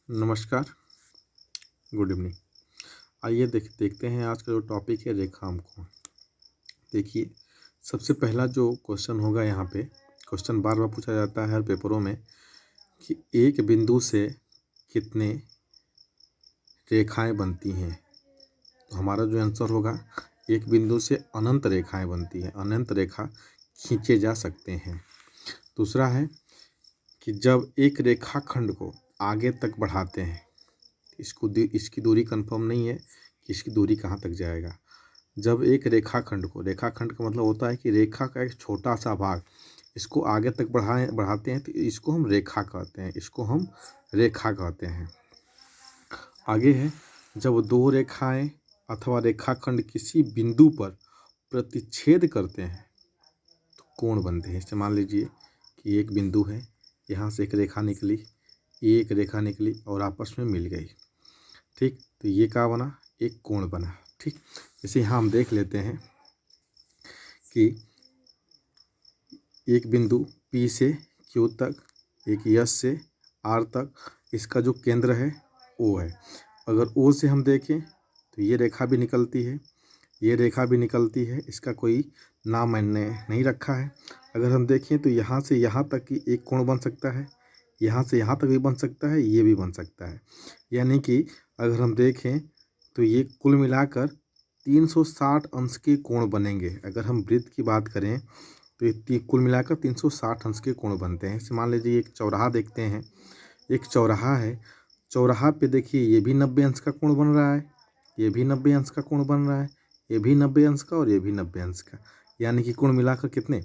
नमस्कार, good evening. आइए देखते हैं आज का जो टॉपिक है रेखांकन। देखिए, सबसे पहला जो क्वेश्चन होगा यहाँ पे, क्वेश्चन बार बार पूछा जाता है हर पेपरों में कि एक बिंदु से कितने रेखाएं बनती हैं। तो हमारा जो आंसर होगा, एक बिंदु से अनंत रेखाएं बनती हैं, अनंत रेखा खींचे जा सकते हैं। दूसरा है कि जब एक रेखाखंड को आगे तक बढ़ाते हैं, इसकी दूरी कंफर्म नहीं है कि इसकी दूरी कहाँ तक जाएगा। जब एक रेखाखंड का मतलब होता है कि रेखा का एक छोटा सा भाग, इसको आगे तक बढ़ाते हैं तो इसको हम रेखा कहते हैं। आगे है, जब दो रेखाएं अथवा रेखाखंड किसी बिंदु पर प्रतिच्छेद करते हैं तो कोण बनते हैं। जैसे मान लीजिए कि एक बिंदु है, यहाँ से एक रेखा निकली और आपस में मिल गई, ठीक। तो ये क्या बना, एक कोण बना, ठीक। जैसे यहाँ हम देख लेते हैं कि एक बिंदु P से Q तक, एक S से R तक, इसका जो केंद्र है O है। अगर O से हम देखें तो ये रेखा भी निकलती है, इसका कोई नाम मैंने नहीं रखा है। अगर हम देखें तो यहाँ से यहाँ तक की एक कोण बन सकता है, यहाँ से यहाँ तक भी बन सकता है, ये भी बन सकता है। यानी कि अगर हम देखें तो ये कुल मिलाकर 360 अंश के कोण बनेंगे। अगर हम वृत्त की बात करें तो ये कुल मिलाकर 360 अंश के कोण बनते हैं। जैसे मान लीजिए एक चौराहा देखते हैं, एक चौराहा है, चौराहा पे देखिए ये भी 90 अंश का कोण बन रहा है, ये भी 90 अंश का कोण बन रहा है, ये भी 90 अंश का और ये भी 90 अंश का, यानी कि कोण मिलाकर कितने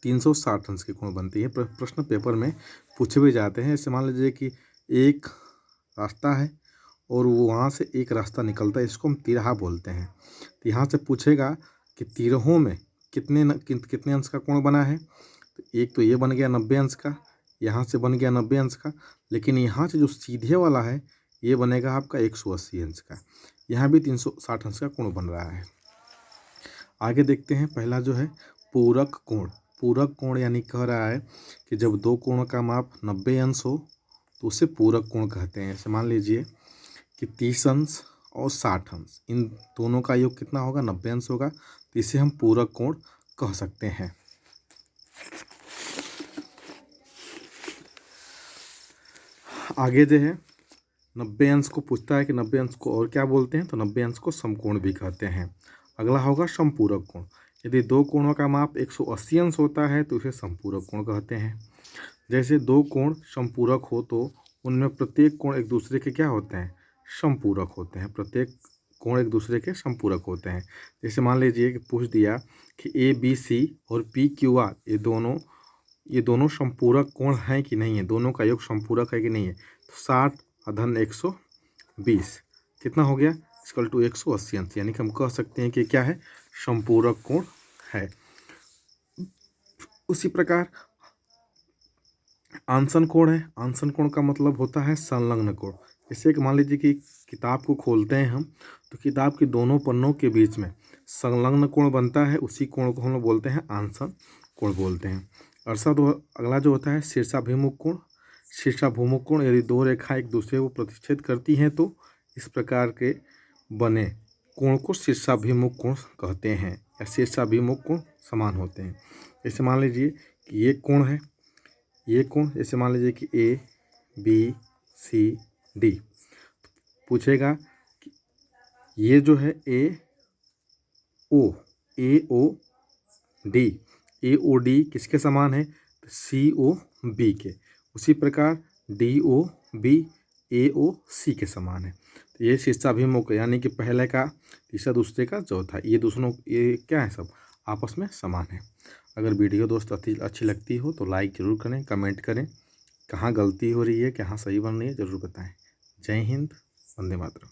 360 अंश के कोण बनती है। प्रश्न पेपर में पूछे भी जाते हैं। जैसे मान लीजिए कि एक रास्ता है और वो वहाँ से एक रास्ता निकलता है, इसको हम तिरहा बोलते हैं। तो यहाँ से पूछेगा कि तिरहों में कितने अंश का कोण बना है। तो एक तो ये बन गया 90 अंश का, यहाँ से बन गया 90 अंश का, लेकिन यहाँ से जो सीधे वाला है ये बनेगा आपका 180 अंश का। यहाँ भी 360 अंश का कोण बन रहा है। आगे देखते हैं, पहला जो है पूरक कोण। पूरक कोण यानी कह रहा है कि जब दो कोणों का माप 90 अंश हो तो उसे पूरक कोण कहते हैं। जैसे मान लीजिए कि 30 अंश और 60 अंश, इन दोनों का योग कितना होगा, 90 अंश होगा, तो इसे हम पूरक कोण कह सकते हैं। आगे जो है 90 अंश को पूछता है कि 90 अंश को और क्या बोलते हैं, तो 90 अंश को समकोण भी कहते हैं। अगला होगा समपूरक कोण। यदि दो कोणों का माप 180 अंश होता है तो उसे समपूरक कोण कहते हैं। जैसे दो कोण समपूरक हो तो उनमें प्रत्येक कोण एक दूसरे के क्या होते हैं, समपूरक होते हैं। प्रत्येक कोण एक दूसरे के समपूरक होते हैं। जैसे मान लीजिए कि पूछ दिया कि ABC और PQR ये दोनों समपूरक कोण हैं कि नहीं है, दोनों का योग समपूरक है कि नहीं है। तो 60 अधन 120 कितना हो गया, इक्वल टू 180 अंश, यानी कि हम कह सकते हैं कि क्या है, समपूरक कोण है। उसी प्रकार आंसन कोण है। आंसन कोण का मतलब होता है संलग्न कोण। जैसे एक मान लीजिए कि किताब को खोलते हैं हम, तो किताब के दोनों पन्नों के बीच में संलग्न कोण बनता है, उसी कोण को हम लोग बोलते हैं आंसन कोण बोलते हैं। अर्थात अगला जो होता है शीर्षाभिमुख कोण। शीर्षाभिमुख कोण, यदि दो रेखा एक दूसरे को प्रतिच्छेद करती हैं तो इस प्रकार के बने कोण को शीर्षाभिमुख कोण कहते हैं, या शीर्षाभिमुख कोण समान होते हैं। जैसे मान लीजिए कि ये कोण है, ये कोण, जैसे मान लीजिए कि ABCD, पूछेगा कि ये जो है AOD किसके समान है, तो COB के। उसी प्रकार DOB AOC के समान है। तो ये शीर्षाभिमुख यानी कि पहले का तीसरा, दूसरे का चौथा, ये क्या है, सब आपस में समान है। अगर वीडियो दोस्त अच्छी लगती हो तो लाइक ज़रूर करें, कमेंट करें, कहाँ गलती हो रही है, कहाँ सही बन रही है ज़रूर बताएं। जय हिंद, वंदे मातरम।